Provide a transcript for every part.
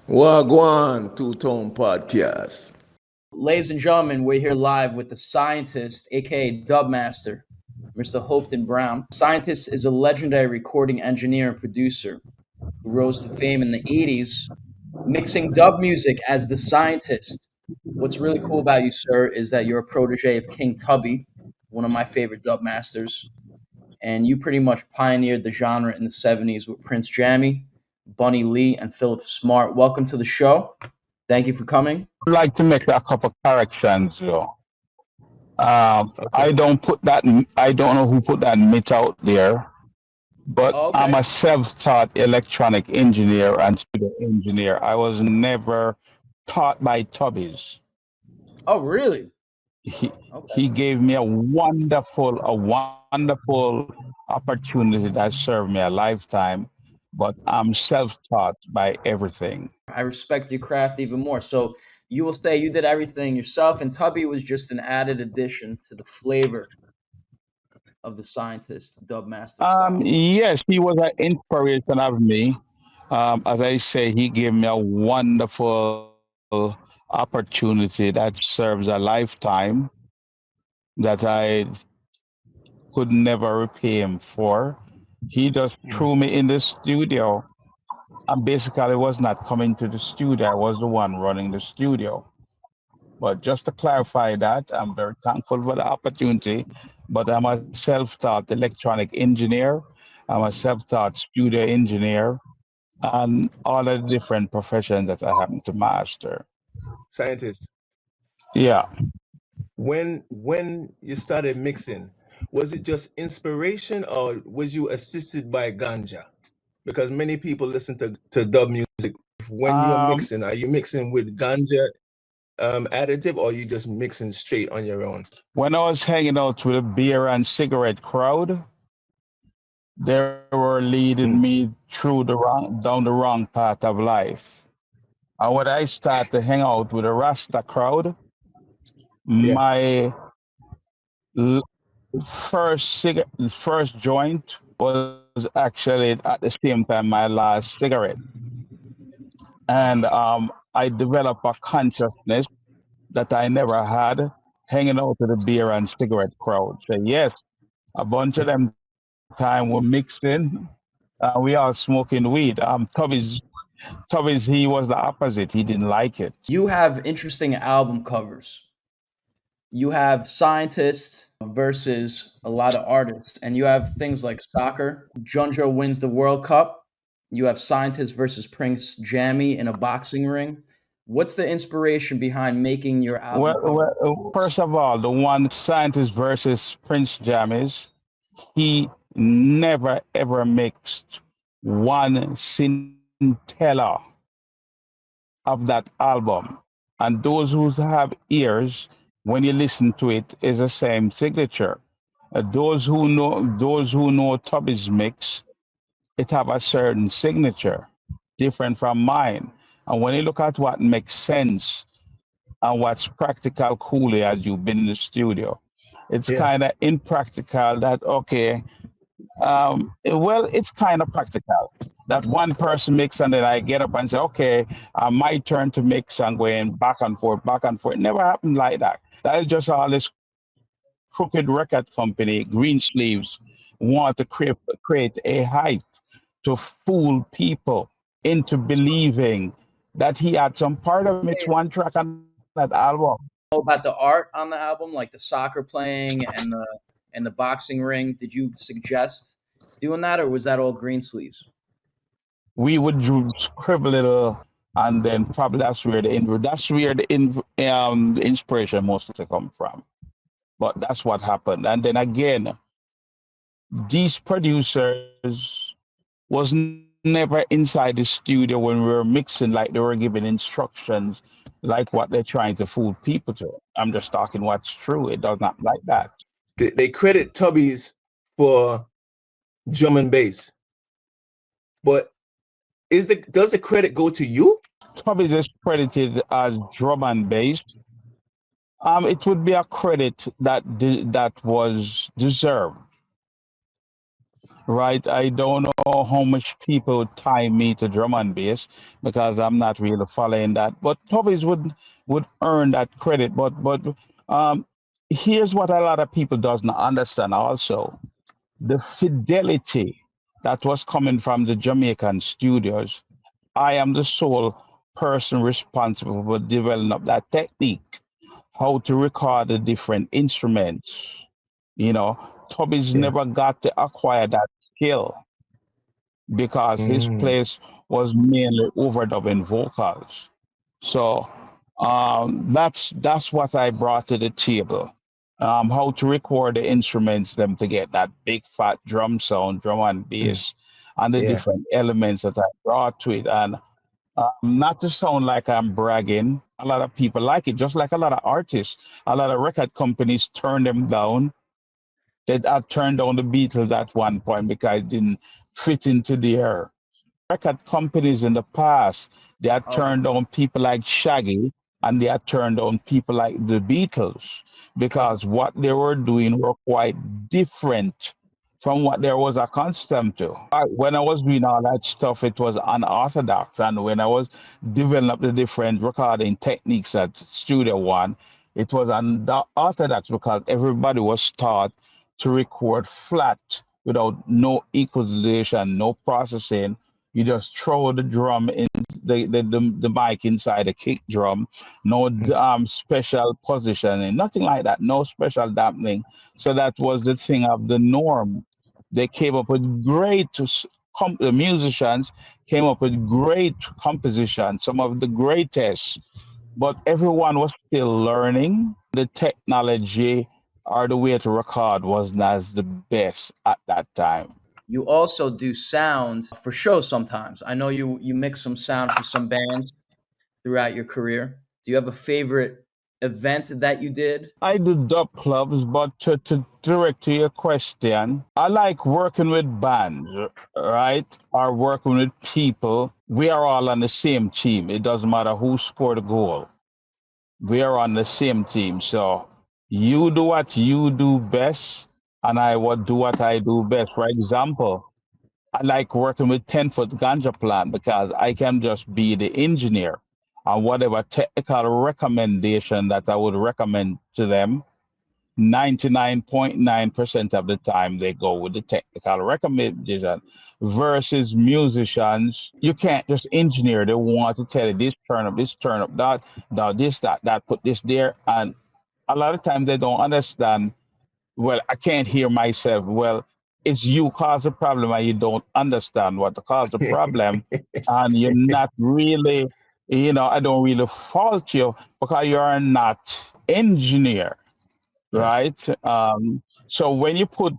Wagwan Two Tone Podcast. Ladies and gentlemen, we're here live with the scientist, aka DubMaster, Mr. Hopeton Brown. Scientist is a legendary recording engineer and producer who rose to fame in the 80s, mixing dub music as the scientist. What's really cool about you, sir, is that you're a protege of King Tubby, one of my favorite dub masters, and you pretty much pioneered the genre in the 70s with Prince Jammy, Bunny Lee, and Philip Smart. Welcome to the show. Thank you for coming. I'd like to make a couple corrections, though. I Okay. don't put that. I don't know who put that myth out there, but Oh, I'm okay. a self-taught electronic engineer and studio engineer. I was never taught by Tubbies. Oh, really? He Okay. he gave me a wonderful opportunity that served me a lifetime, but I'm self-taught by everything. I respect your craft even more. So you will say you did everything yourself, and Tubby was just an added addition to the flavor of the scientist, Dubmaster style. Yes, he was an inspiration of me. As I say, he gave me a wonderful opportunity that serves a lifetime that I could never repay him for. He just Mm. threw me in the studio. I basically was not coming to the studio. I was the one running the studio. But just to clarify that, I'm very thankful for the opportunity. But I'm a self-taught electronic engineer. I'm a self-taught studio engineer and all the different professions that I happen to master. Scientist, Yeah. when you started mixing, was it just inspiration or was you assisted by ganja? Because many people listen to dub music. When you're Um, mixing, are you mixing with ganja additive or you just mixing straight on your own? when I was hanging out with a beer and cigarette crowd, they were leading Mm. me down the wrong path of life. And when I started to hang out with a Rasta crowd, Yeah. my l- first joint was actually at the same time my last cigarette. And I developed a consciousness that I never had hanging out with the beer and cigarette crowd. So yes, a bunch of them time were mixing. We all smoking weed. Tubby's, he was the opposite. He didn't like it. You have interesting album covers. You have scientists versus a lot of artists, and you have things like soccer. Junjo wins the World Cup. You have scientists versus Prince Jammy in a boxing ring. What's the inspiration behind making your album cover? First of all, the one scientist versus Prince Jammies, he never ever mixed one scintilla of that album. And those who have ears, when you listen to it, is the same signature. Those who know Tubby's mix, it have a certain signature, different from mine. And when you look at what makes sense and what's practical coolly as you've been in the studio, it's Yeah. kind of impractical that okay, well, it's kind of practical that one person mix and then I get up and say, okay, my turn to mix and going back and forth, back and forth. It never happened like that. That is just all this crooked record company, Green Sleeves, want to create a hype to fool people into believing that he had some part of mix one track on that album. About the art on the album, like the soccer playing and the boxing ring. Did you suggest doing that, or was that all Greensleeves? We would scribble a little, and then probably that's where the inspiration mostly come from. But that's what happened. And then again, these producers was never inside the studio when we were mixing, like they were giving instructions, like what they're trying to fool people to. I'm just talking what's true. It does not like that. They credit Tubbies for drum and bass, but does the credit go to you? Tubby is credited as drum and bass. It would be a credit that was deserved. right? I don't know how much people tie me to drum and bass because I'm not really following that. But Tubbies would earn that credit. Um, here's what a lot of people doesn't understand also: the fidelity that was coming from the Jamaican studios. I am the sole person responsible for developing that technique, how to record the different instruments. You know, Tubby's Yeah. never got to acquire that skill because his Mm. place was mainly overdubbing vocals. So that's what I brought to the table. How to record the instruments, them to get that big fat drum sound, drum and Mm. bass, and the Yeah. different elements that I brought to it. And not to sound like I'm bragging, a lot of people like it, just like a lot of artists. A lot of record companies turn them down. They had turned down the Beatles at one point because it didn't fit into their record companies in the past. They had Okay. turned down people like Shaggy and they had turned down people like the Beatles Okay. because what they were doing were quite different from what there was accustomed to. When I was doing all that stuff, it was unorthodox. And when I was developing the different recording techniques at Studio One, it was unorthodox because everybody was taught to record flat without no equalization, no processing. You just throw the drum in the mic inside the kick drum, no Mm. special positioning, nothing like that, no special dampening. So that was the thing of the norm. They came up with the musicians came up with great compositions, some of the greatest, but everyone was still learning. The technology or the way to record wasn't as the best at that time. You also do sound for shows sometimes. I know you mix some sound for some bands throughout your career. Do you have a favorite event that you did? I do dub clubs, but to direct to your question, I like working with bands, right? Or working with people. We are all on the same team. It doesn't matter who scored a goal. We are on the same team. So you do what you do best, and I would do what I do best. For example, I like working with 10-foot ganja plant because I can just be the engineer and whatever technical recommendation that I would recommend to them, 99.9% of the time they go with the technical recommendation versus musicians. You can't just engineer. They want to tell you this turn up, that, this, that, put this there. And a lot of times they don't understand. Well, I can't hear myself. Well, it's you cause the problem and you don't understand what to cause the problem. And you're not really, I don't really fault you because you're not engineer, Right. right? So when you put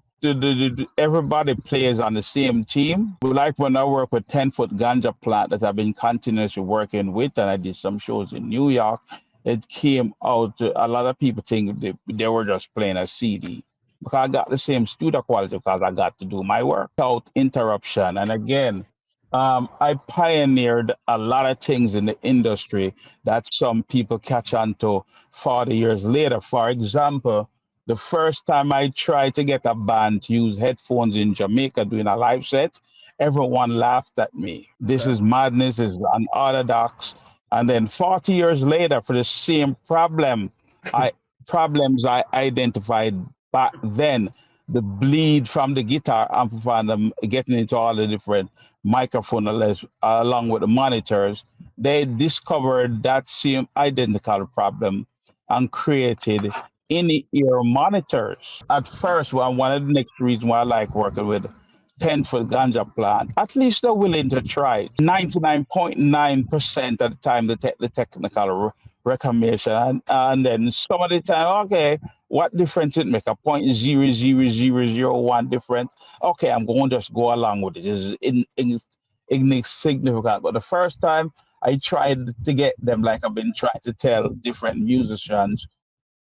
everybody plays on the same team, like when I work with 10-foot ganja plant that I've been continuously working with, and I did some shows in New York, it came out, a lot of people think they were just playing a CD. Because I got the same studio quality because I got to do my work without interruption. And again, I pioneered a lot of things in the industry that some people catch on to 40 years later. For example, the first time I tried to get a band to use headphones in Jamaica doing a live set, everyone laughed at me. This Okay. is madness, is unorthodox. And then 40 years later, for the same I problems I identified back then, the bleed from the guitar amplifier and getting into all the different microphone along with the monitors, they discovered that same identical problem and created in-ear monitors. At first, one of the next reasons why I like working with 10-foot ganja plant, at least they're willing to try it. 99.9% of the time, the technical recommendation. And then some of the time, okay, what difference it make? A 0.00001 difference. Okay, I'm going to just go along with it. It's insignificant. But the first time I tried to get them, like I've been trying to tell different musicians,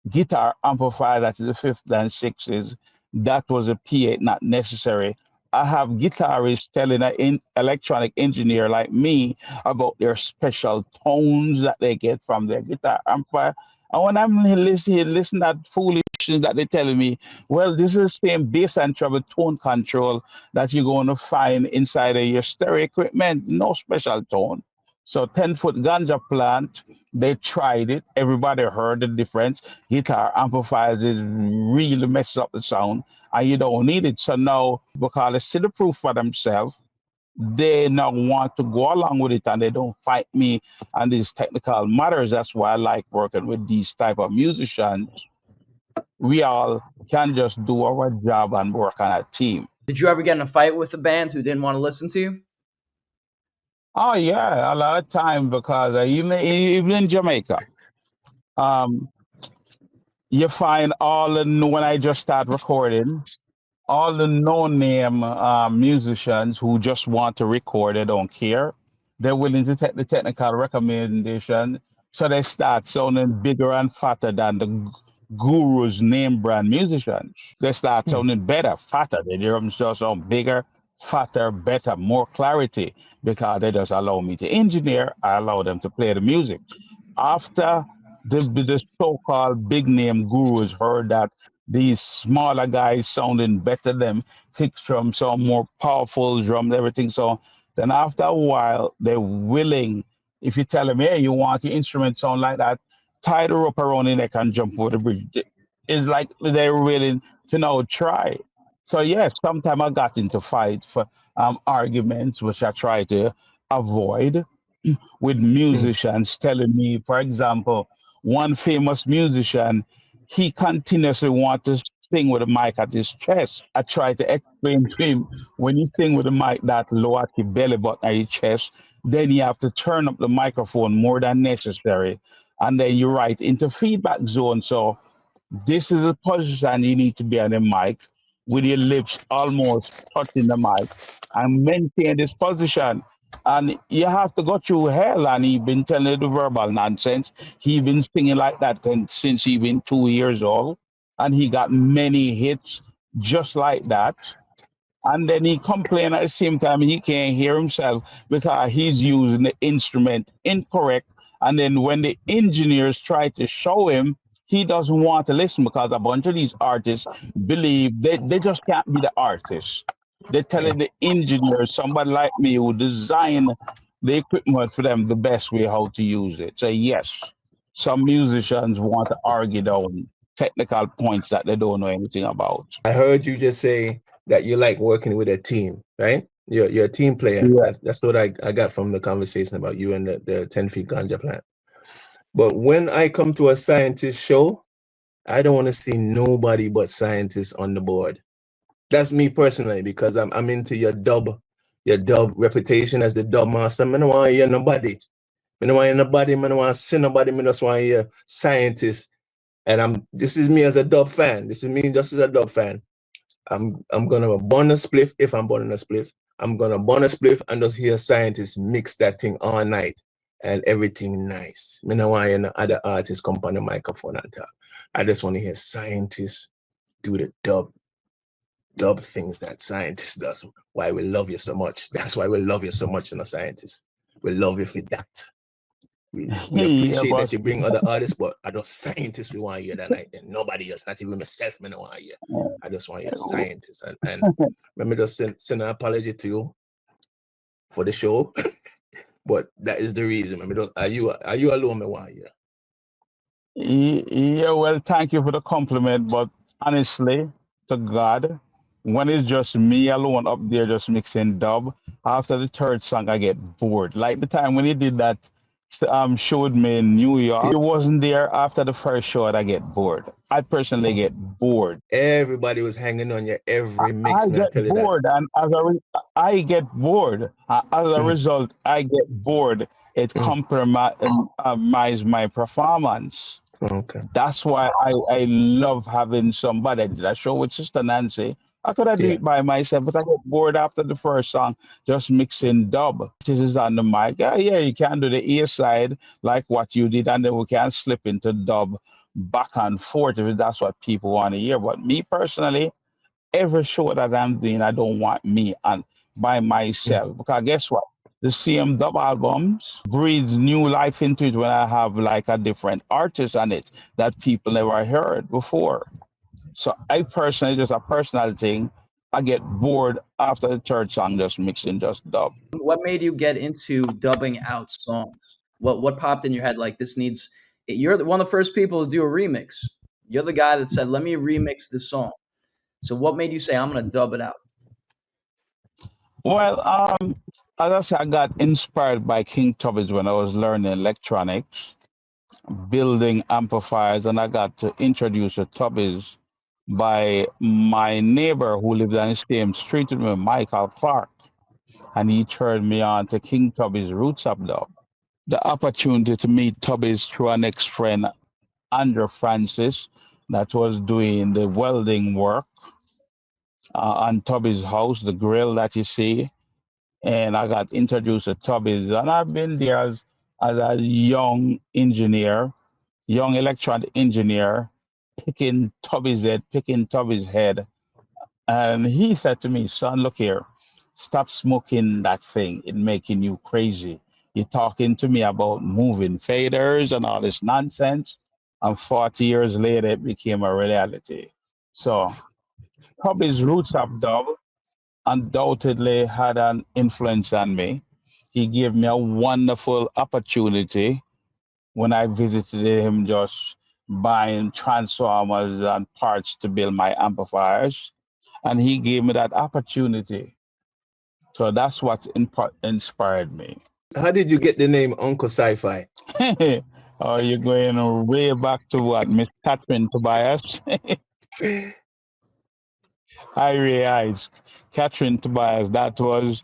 guitar amplifier that is the fifth and sixes, that was a P8 not necessary. I have guitarists telling an electronic engineer like me about their special tones that they get from their guitar amplifier. And when I'm listening that foolish that they're telling me, well, this is the same bass and treble tone control that you're going to find inside of your stereo equipment. No special tone. So 10-foot ganja plant, they tried it. Everybody heard the difference. Guitar amplifiers is really messes up the sound, and you don't need it. So now, because they see the proof for themselves, they now want to go along with it, and they don't fight me on these technical matters. That's why I like working with these type of musicians. We all can just do our job and work on a team. Did you ever get in a fight with a band who didn't want to listen to you? Oh yeah, a lot of time, because even in Jamaica, um, you find when I just start recording, all the no-name musicians who just want to record, they don't care. They're willing to take the technical recommendation, so they start sounding bigger and fatter than the guru's name brand musicians. They start sounding better, fatter. They hear themselves sound bigger, fatter, better, more clarity, because they just allow me to engineer. I allow them to play the music. After the so-called big name gurus heard that these smaller guys sounding better than kick drum, some more powerful drums, everything. So then after a while, they're willing. If you tell them, hey, you want your instrument sound like that, tie the rope around your neck and jump over the bridge. It's like they're willing to now try. So yes, sometimes I got into fight for arguments, which I try to avoid, with musicians telling me, for example, one famous musician, he continuously wants to sing with a mic at his chest. I try to explain to him, when you sing with a mic that low at your belly button at your chest, then you have to turn up the microphone more than necessary. And then you write into feedback zone. So this is a position you need to be on the mic with your lips almost touching the mic and maintain this position. And you have to go through hell. And he been telling you the verbal nonsense. He been singing like that since he been 2 years old. And he got many hits just like that. And then he complained at the same time he can't hear himself because he's using the instrument incorrect. And then when the engineers try to show him, he doesn't want to listen, because a bunch of these artists believe they just can't be the artists. They're telling the engineers, somebody like me who design the equipment for them, the best way how to use it. So yes, some musicians want to argue down technical points that they don't know anything about. I heard you just say that you like working with a team, right? You're a team player. Yeah. That's what I got from the conversation about you and the 10 feet ganja plant. But when I come to a scientist show, I don't want to see nobody but scientists on the board. That's me personally, because I'm into your dub reputation as the DubMaster. I don't want to hear nobody. I don't want to hear nobody. I don't want to see nobody. I just want to hear scientists. And this is me as a dub fan. This is me just as a dub fan. I'm gonna burn a spliff if I'm burning a spliff. I'm gonna burn a spliff and just hear scientists mix that thing all night and everything nice. I don't want to hear other artists come on the microphone and talk. I just want to hear scientists do the dub things that scientists does. Why we love you so much. That's why we love you so much, scientists. We love you for that. We appreciate that you bring other artists, but I just scientists we want to hear that night, and nobody else, not even myself, I don't want to hear. I just want to hear scientists. And let me just send an apology to you for the show. But that is the reason. Are you alone, I want to hear? Yeah, well, thank you for the compliment, but honestly, to God, when it's just me alone up there just mixing dub, after the third song, I get bored. Like the time when he did that show with me in New York, he wasn't there after the first show, and I get bored. I personally get bored. Everybody was hanging on you every mix. I get bored, and I get bored. As a result, I get bored. It compromise my performance. Okay. That's why I love having somebody. I did a show with Sister Nancy. I could have do it by myself, but I get bored after the first song, just mixing dub. This is on the mic. Yeah, you can do the A side like what you did, and then we can slip into dub back and forth if that's what people want to hear. But me personally, every show that I'm doing, I don't want me and by myself, because guess what? The same dub albums breathes new life into it when I have like a different artist on it that people never heard before. So I personally, just a personal thing, I get bored after the third song just mixing just dub. What made you get into dubbing out songs? What popped in your head like this needs? You're one of the first people to do a remix. You're the guy that said, "Let me remix this song." So what made you say, "I'm gonna dub it out"? Well, as I said, I got inspired by King Tubby's when I was learning electronics, building amplifiers, and I got to introduce to Tubby's by my neighbor who lived on the same street with me, Michael Clark, and he turned me on to King Tubby's Roots Up Dub. The opportunity to meet Tubby's through an ex-friend, Andrew Francis, that was doing the welding work on Tubby's house, the grill that you see. And I got introduced to Tubby's, and I've been there as a young engineer, young electronic engineer, picking Tubby's head. And he said to me, son, look here, stop smoking that thing. It's making you crazy. You're talking to me about moving faders and all this nonsense. And 40 years later, it became a reality. So Tubby's Roots Up Dub undoubtedly had an influence on me. He gave me a wonderful opportunity when I visited him, just buying transformers and parts to build my amplifiers. And he gave me that opportunity. So that's what inspired me. How did you get the name Uncle Sci-Fi? Oh, you're going way back to what, Miss Catherine Tobias? I realized Catherine Tobias. That was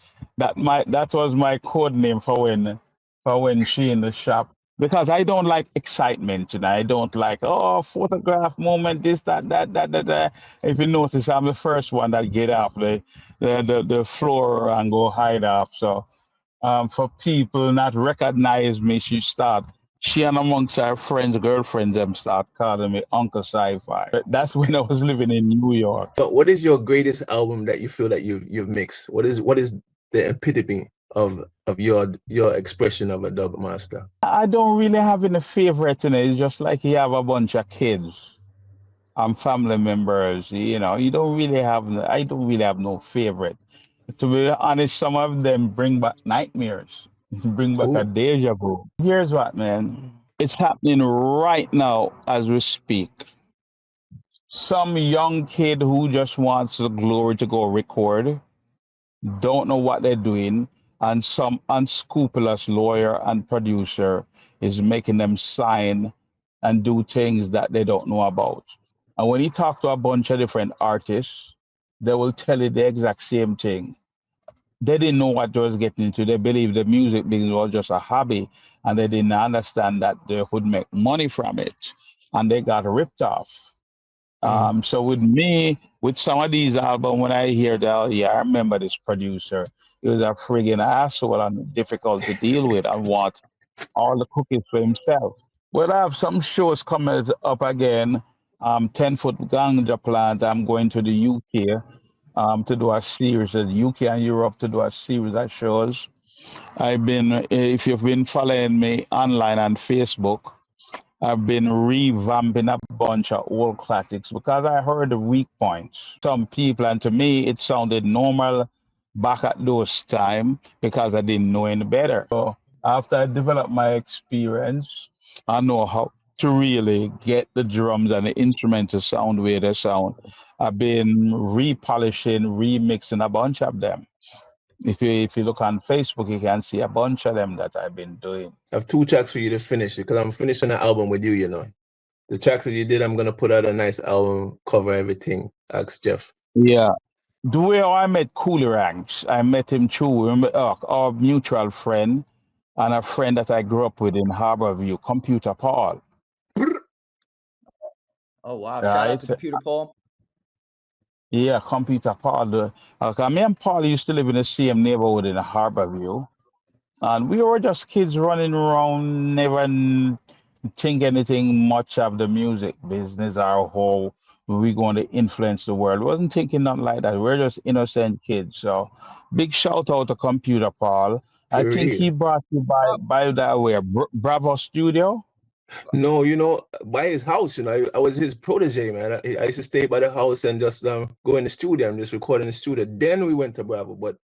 my code name for when she in the shop, because I don't like excitement. I don't like, oh, photograph moment, this, that. If you notice, I'm the first one that get off the floor and go hide off. So for people not recognize me, she and amongst her friends, girlfriends, them start calling me Uncle Sci-Fi. That's when I was living in New York. But what is your greatest album that you feel that you've mixed? What is the epitome of your expression of a dub master? I don't really have any favorite in it. It's just like you have a bunch of kids and family members. You don't really have. I don't really have no favorite. To be honest, some of them bring back nightmares, bring back a Cool. deja vu. Here's what, man. It's happening right now as we speak. Some young kid who just wants the glory to go record, don't know what they're doing, and some unscrupulous lawyer and producer is making them sign and do things that they don't know about. And when you talk to a bunch of different artists, they will tell you the exact same thing. They didn't know what they was getting into. They believed the music business was just a hobby, and they didn't understand that they could make money from it, and they got ripped off. So with me, with some of these albums, when I hear that, oh, yeah, I remember this producer. He was a friggin' asshole and difficult to deal with and want all the cookies for himself. Well, I have some shows coming up again. 10-foot ganja plant. I'm going to the UK to do a series, the UK and Europe to do a series of shows. If you've been following me online on Facebook, I've been revamping a bunch of old classics because I heard the weak points. Some people, and to me, it sounded normal back at those time because I didn't know any better. So after I developed my experience, I know how to really get the drums and the instruments to sound where they sound. I've been repolishing, remixing a bunch of them. If you look on Facebook, you can see a bunch of them that I've been doing. I have 2 tracks for you to finish because I'm finishing an album with you, The tracks that you did, I'm gonna put out a nice album, cover everything. Ask Jeff. Yeah. The way I met Coolie Ranks, I met him through our mutual friend and a friend that I grew up with in Harborview, Computer Paul. Oh wow! Shout out to Computer Paul. Yeah, Computer Paul. Me and Paul used to live in the same neighborhood in Harborview. And we were just kids running around, never think anything much of the music business or how we going to influence the world. Wasn't thinking nothing like that. We're just innocent kids. So big shout out to Computer Paul. I think he brought you by that way, Bravo Studio. No, by his house, I was his protege, man. I used to stay by the house and just go in the studio and just record in the studio. Then we went to Bravo, but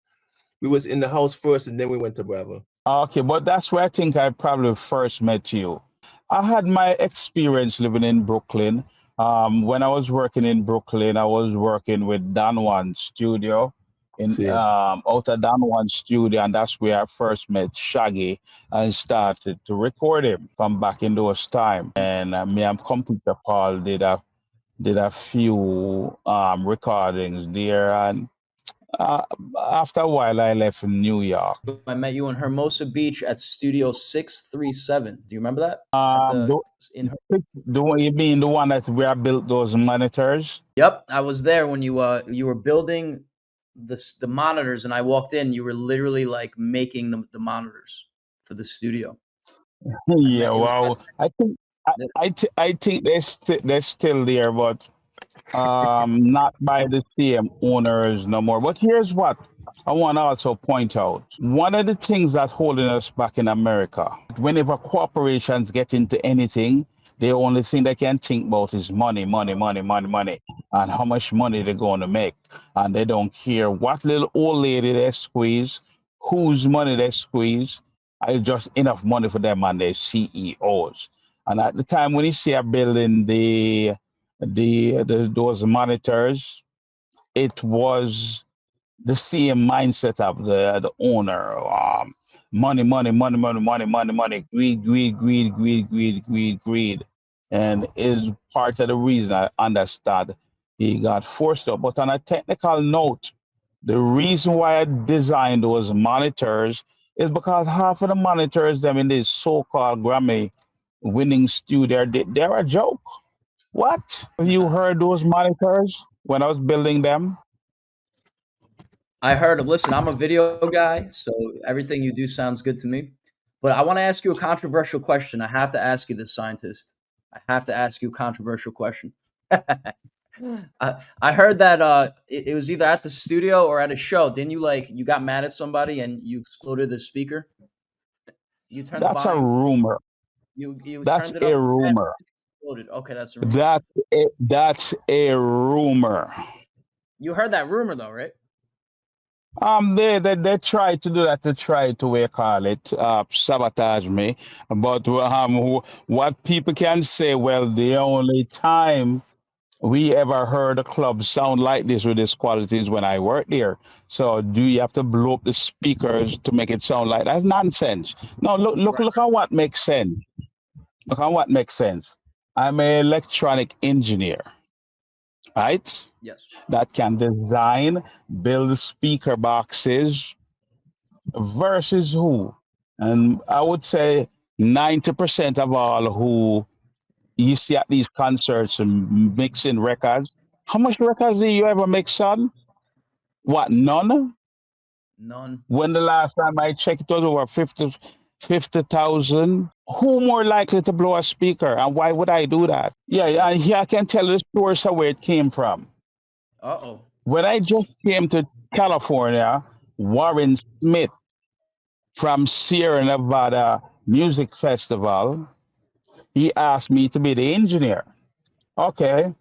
we was in the house first and then we went to Bravo. Okay, but that's where I think I probably first met you. I had my experience living in Brooklyn. When I was working in Brooklyn, I was working with Don Juan Studio in See, out of Don Juan Studio, and that's where I first met Shaggy and started to record him from back in those time. And me and Computer Paul did a few recordings there, and uh, after a while, I left in New York. I met you in Hermosa Beach at Studio 637. Do you remember that? The, the one you mean the one that where I built those monitors? Yep, I was there when you were building the monitors, and I walked in. You were literally like making the monitors for the studio. Yeah, well, I think they're still there, but not by the same owners no more. But here's what I want to also point out. One of the things that's holding us back in America, whenever corporations get into anything, the only thing they can think about is money, money, money, money, money, and how much money they're going to make. And they don't care what little old lady they squeeze, whose money they squeeze. It's just enough money for them and their CEOs. And at the time when you see a building, those monitors, it was the same mindset of the owner. Money, money, money, money, money, money, money, greed, greed, greed, greed, greed, greed, greed, and is part of the reason I understand he got forced up. But on a technical note, the reason why I designed those monitors is because half of the monitors them in this so-called Grammy winning studio, they're a joke. What? You heard those monitors when I was building them? I heard them. Listen, I'm a video guy, so everything you do sounds good to me. But I want to ask you a controversial question. I have to ask you this, scientist. I have to ask you a controversial question. I heard that it was either at the studio or at a show. Didn't you you got mad at somebody and you exploded the speaker? You turned the That's a volume. rumor. You That's turned it a up. rumor. Exploded. Okay, that's a rumor. That's a rumor. You heard that rumor though, right? They try to do that to try to we call it sabotage me. But what people can say, well, the only time we ever heard a club sound like this with this quality is when I worked there. So do you have to blow up the speakers to make it sound like that's nonsense? No, look at what makes sense. Look at what makes sense. I'm an electronic engineer, right? Yes. That can design, build speaker boxes versus who? And I would say 90% of all who you see at these concerts and mixing records. How much records do you ever make, son? What, none? None. When the last time I checked, it was over 50,000. Who more likely to blow a speaker? And why would I do that? Yeah, and here I can tell you the source of where it came from. Uh-oh. When I just came to California, Warren Smith from Sierra Nevada Music Festival, he asked me to be the engineer. Okay.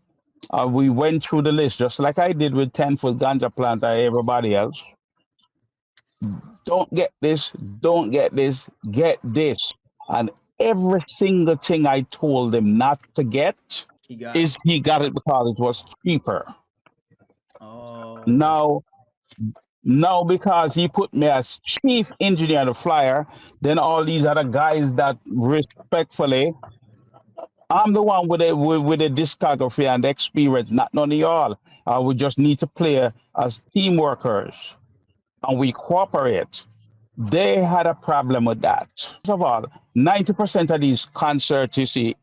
We went through the list just like I did with 10-foot ganja plant and everybody else. Don't get this, don't get this, get this. And every single thing I told him not to get He got he got it because it was cheaper. Oh. Now because he put me as chief engineer on the flyer, then all these other guys that respectfully, I'm the one with the discography and the experience, not none of y'all. We just need to play as team workers and we cooperate. They had a problem with that. First of all, 90% of these concerts you see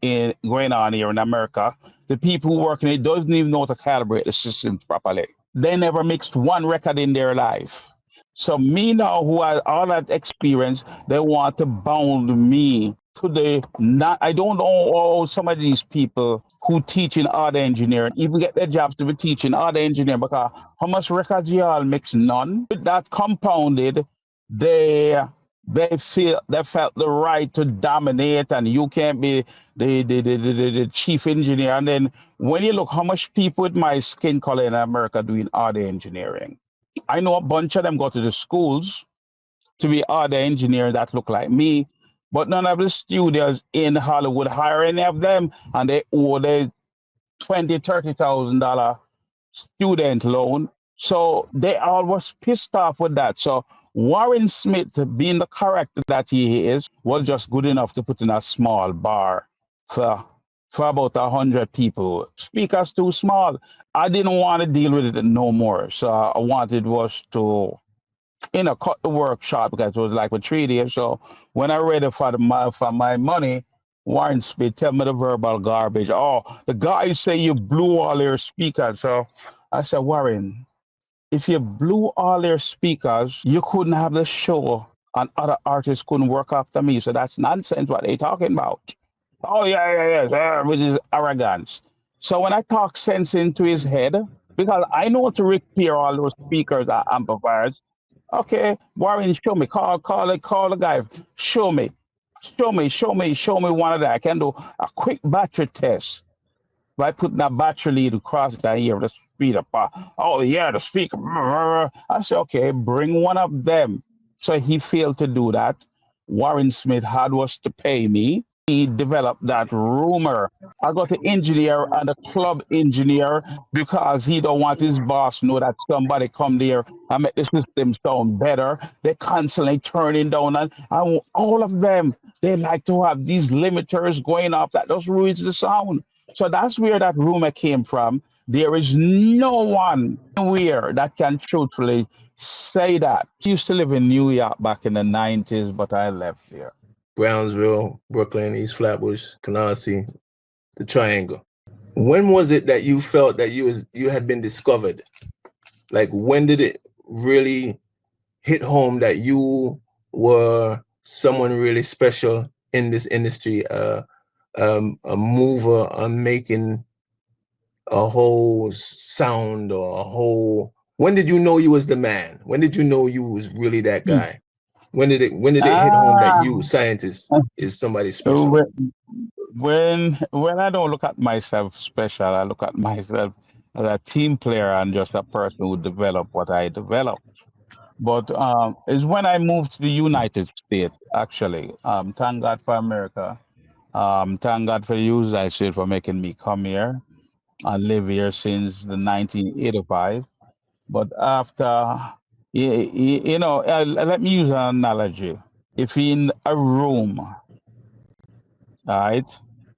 going on here in America, the people who work in it doesn't even know how to calibrate the system properly. They never mixed one record in their life. So me now, who has all that experience, they want to bound me to the not. I don't know some of these people who teach in audio engineering even get their jobs to be teaching audio engineering because how much records y'all mix? None. With that compounded, they They felt the right to dominate, and you can't be the chief engineer. And then when you look how much people with my skin color in America doing audio engineering, I know a bunch of them go to the schools to be audio engineers that look like me, but none of the studios in Hollywood hire any of them, and they owe the $20,000-$30,000 student loan. So they all was pissed off with that. So Warren Smith, being the character that he is, was just good enough to put in a small bar for about 100 people. Speakers too small. I didn't want to deal with it no more. So I wanted was to cut the workshop because it was like for 3 days. So when I read it for my money, Warren Smith tell me the verbal garbage. Oh, the guy say you blew all your speakers. So I said, Warren, if you blew all your speakers, you couldn't have the show and other artists couldn't work after me. So that's nonsense what they talking about. Oh, yeah, which is arrogance. So when I talk sense into his head, because I know to repair all those speakers and amplifiers, okay, Warren, show me. Call the guy. Show me. Show me one of that. I can do a quick battery test by putting a battery lead across it. I hear the speed up. Oh yeah, the speaker. I said, okay, bring one of them. So he failed to do that. Warren Smith had was to pay me. He developed that rumor. I got the engineer and the club engineer because he don't want his boss to know that somebody come there and make the system sound better. They constantly turning down, and all of them, they like to have these limiters going up that just ruins the sound. So that's where that rumor came from. There is no one anywhere that can truthfully say that. I used to live in New York back in the 90s, but I left here. Brownsville, Brooklyn, East Flatbush, Canarsie, the Triangle. When was it that you felt that you had been discovered? Like, when did it really hit home that you were someone really special in this industry, a mover on making a whole sound or a whole? When did you know you was the man? When did you know you was really that guy? When did it hit home that you, scientist, is somebody special? When I don't look at myself special, I look at myself as a team player and just a person who developed what I developed. But it's when I moved to the United States, actually. Thank God for America. Thank God for the United States for making me come here and live here since the 1985. But after, let me use an analogy. If in a room, right,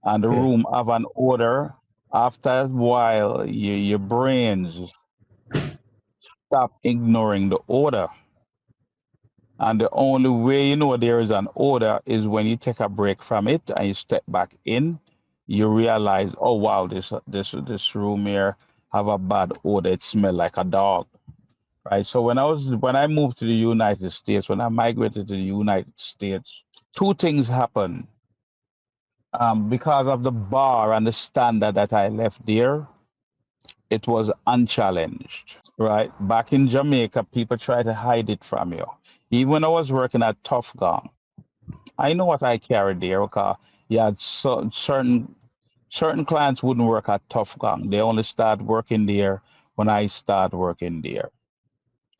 and the Yeah. room have an odor, after a while, your brains stop ignoring the odor. And the only way you know there is an odor is when you take a break from it and you step back in, you realize, oh wow, this room here have a bad odor. It smell like a dog. Right. So when I moved to the United States, when I migrated to the United States, two things happened. Because of the bar and the standard that I left there, it was unchallenged. Right. Back in Jamaica, people try to hide it from you. Even when I was working at Tough Gum, I know what I carried there because certain clients wouldn't work at Tough Gum. They only start working there when I start working there.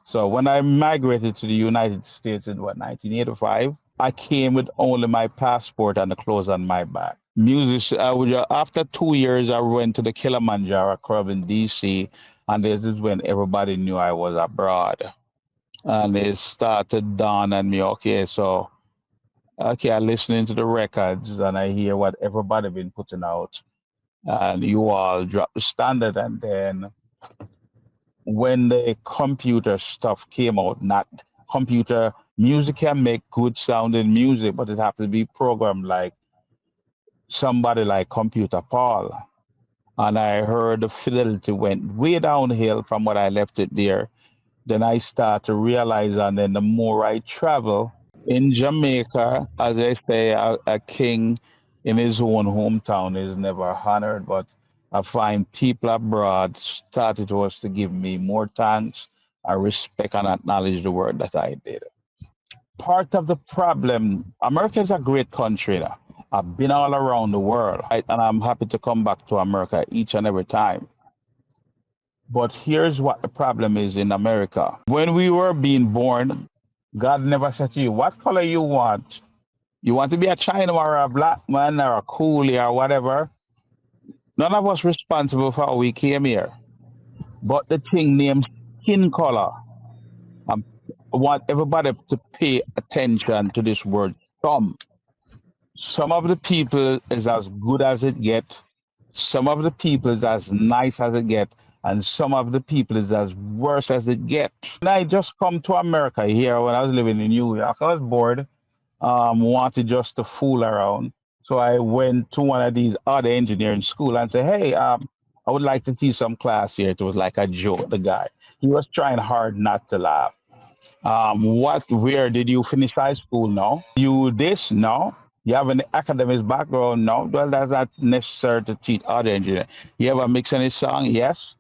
So when I migrated to the United States in 1985, I came with only my passport and the clothes on my back. After 2 years, I went to the Kilimanjaro Club in DC, and this is when everybody knew I was abroad. And it started dawn on me, okay, I'm listening to the records and I hear what everybody been putting out. And you all drop the standard, and then when the computer stuff came out, not computer music can make good sounding music, but it have to be programmed like somebody like Computer Paul. And I heard the fidelity went way downhill from what I left it there. Then I start to realize, and then the more I travel in Jamaica, as they say, a king in his own hometown is never honored, but I find people abroad started to give me more thanks, I respect and acknowledge the work that I did. Part of the problem, America is a great country now. I've been all around the world, right? And I'm happy to come back to America each and every time. But here's what the problem is in America. When we were being born, God never said to you, what color you want? You want to be a Chinaman or a black man or a coolie or whatever? None of us responsible for how we came here. But the thing named skin color, um, I want everybody to pay attention to this word some. Some of the people is as good as it get. Some of the people is as nice as it get. And some of the people is as worse as it get. When I just come to America here when I was living in New York, I was bored, wanted just to fool around. So I went to one of these other engineering school and said, hey, I would like to teach some class here. It was like a joke, the guy. He was trying hard not to laugh. Where did you finish high school? No. You this? No. You have an academic background? No. Well, that's not necessary to teach other engineer. You ever mix any song? Yes.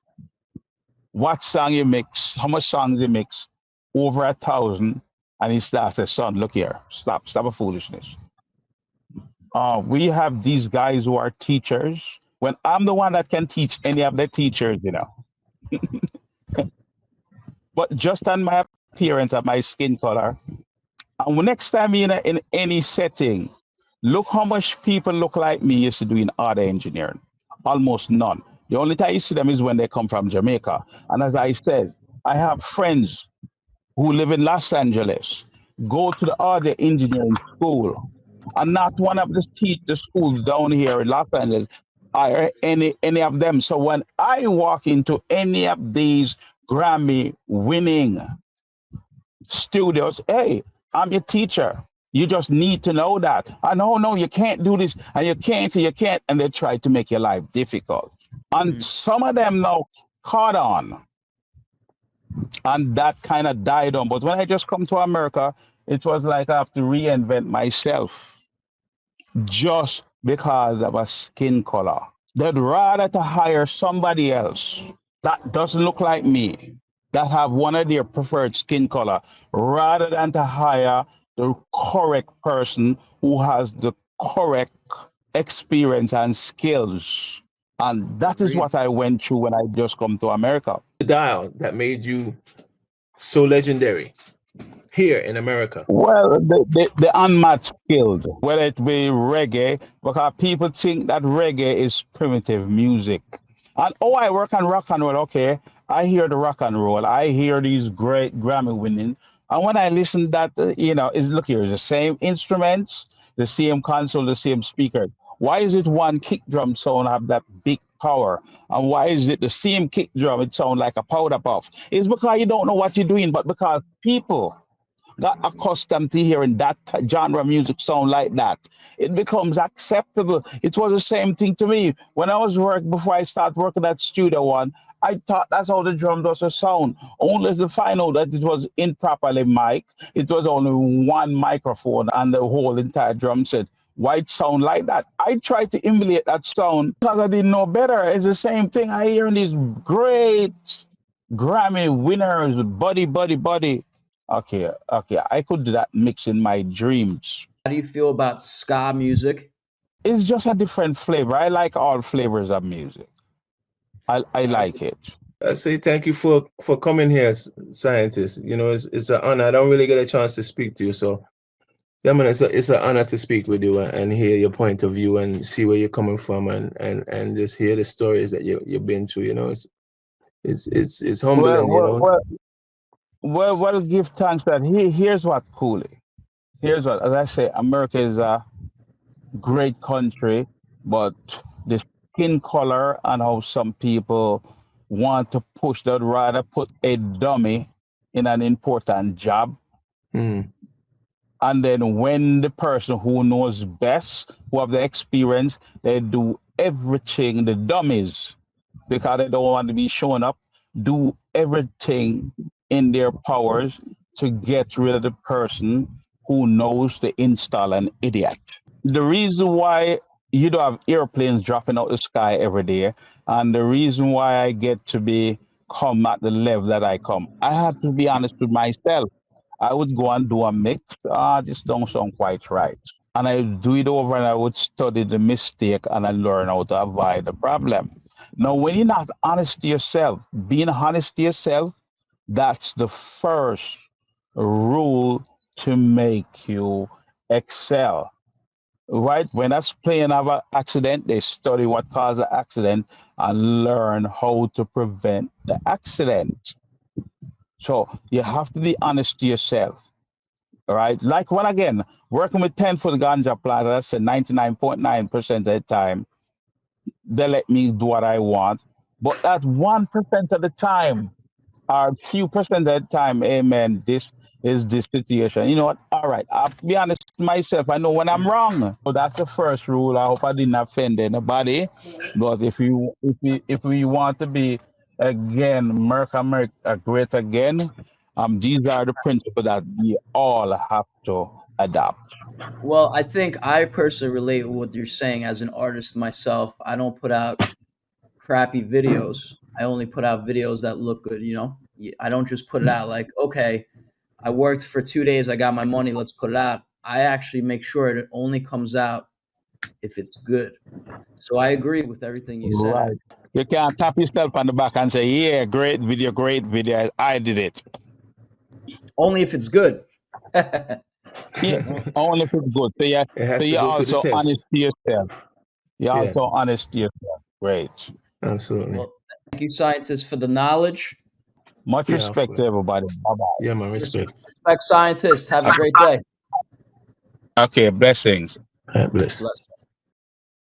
What song you mix? How much songs you mix? Over 1,000. And he starts says, son, look here. Stop a foolishness. We have these guys who are teachers. When I'm the one that can teach any of the teachers, you know. But just on my appearance and my skin color, and next time in any setting, look how much people look like me used to do in auto engineering. Almost none. The only time you see them is when they come from Jamaica. And as I said, I have friends who live in Los Angeles, go to the auto engineering school, and not one of the schools down here in Los Angeles are any of them. So when I walk into any of these Grammy winning studios, hey, I'm your teacher. You just need to know that. I know, no, you can't do this, and you can't, and they try to make your life difficult. And some of them now caught on, and that kind of died on. But when I just come to America, it was like I have to reinvent myself just because of a skin color. They'd rather to hire somebody else that doesn't look like me, that have one of their preferred skin color, rather than to hire the correct person who has the correct experience and skills. And that is what I went through when I just come to America. The dial that made you so legendary here in America? Well, the unmatched skilled, whether it be reggae, because people think that reggae is primitive music. And oh, I work on rock and roll. Okay, I hear the rock and roll. I hear these great Grammy winning. And when I listen to that, is look here, the same instruments, the same console, the same speaker. Why is it one kick drum sound have that big power? And why is it the same kick drum, it sound like a powder puff? It's because you don't know what you're doing, but because people got accustomed to hearing that genre of music sound like that, it becomes acceptable. It was the same thing to me when I was before I started working at Studio One. I thought that's how the drum does a sound. Only to find out that it was improperly mic'd. It was only one microphone and the whole entire drum set. Why it sound like that? I tried to emulate that sound because I didn't know better. It's the same thing I hear in these great Grammy winners, buddy. Okay. I could do that mix in my dreams. How do you feel about ska music? It's just a different flavor. I like all flavors of music. I like it. I say thank you for coming here, scientist. It's an honor. I don't really get a chance to speak to you, so yeah, man, it's an honor to speak with you and hear your point of view and see where you're coming from and just hear the stories that you've been through. It's humbling. Well, give thanks that here's what coolly. Here's what, as I say, America is a great country, but the skin color and how some people want to push, they'd rather put a dummy in an important job. Mhm. And then when the person who knows best, who have the experience, they do everything, the dummies, because they don't want to be shown up, do everything in their powers to get rid of the person who knows to install an idiot. The reason why you don't have airplanes dropping out the sky every day, and the reason why I get to come at the level that I come, I have to be honest with myself. I would go and do a mix. This don't sound quite right. And I do it over and I would study the mistake and I learn how to avoid the problem. Now, when you're not honest to yourself, being honest to yourself, that's the first rule to make you excel. Right? When a plane have an accident, they study what caused the accident and learn how to prevent the accident. So you have to be honest to yourself. All right. Like when again, working with 10-foot ganja plants, I said 99.9% of the time, they let me do what I want. But that's 1% of the time, or few percent of the time, amen. This is this situation. You know what? All right. I'll be honest with myself. I know when I'm wrong. So that's the first rule. I hope I didn't offend anybody. But if we want to be again, America great again, these are the principles that we all have to adopt. Well, I think I personally relate with what you're saying as an artist myself. I don't put out crappy videos. I only put out videos that look good, you know? I don't just put it out like, okay, I worked for 2 days, I got my money, let's put it out. I actually make sure it only comes out if it's good. So I agree with everything you said. Right. You can't tap yourself on the back and say, yeah, great video, great video. I did it. Only if it's good. Yeah, only if it's good. So yeah, It has so to you're go to the also honest test. to yourself. You're Yes, also honest to yourself. Great. absolutely. Well, thank you, scientists, for the knowledge. Much Yeah, of respect course. to everybody. Bye-bye. Yeah, man, respect. Respect, scientists. Have a great day. Okay, blessings. Bless. Bless.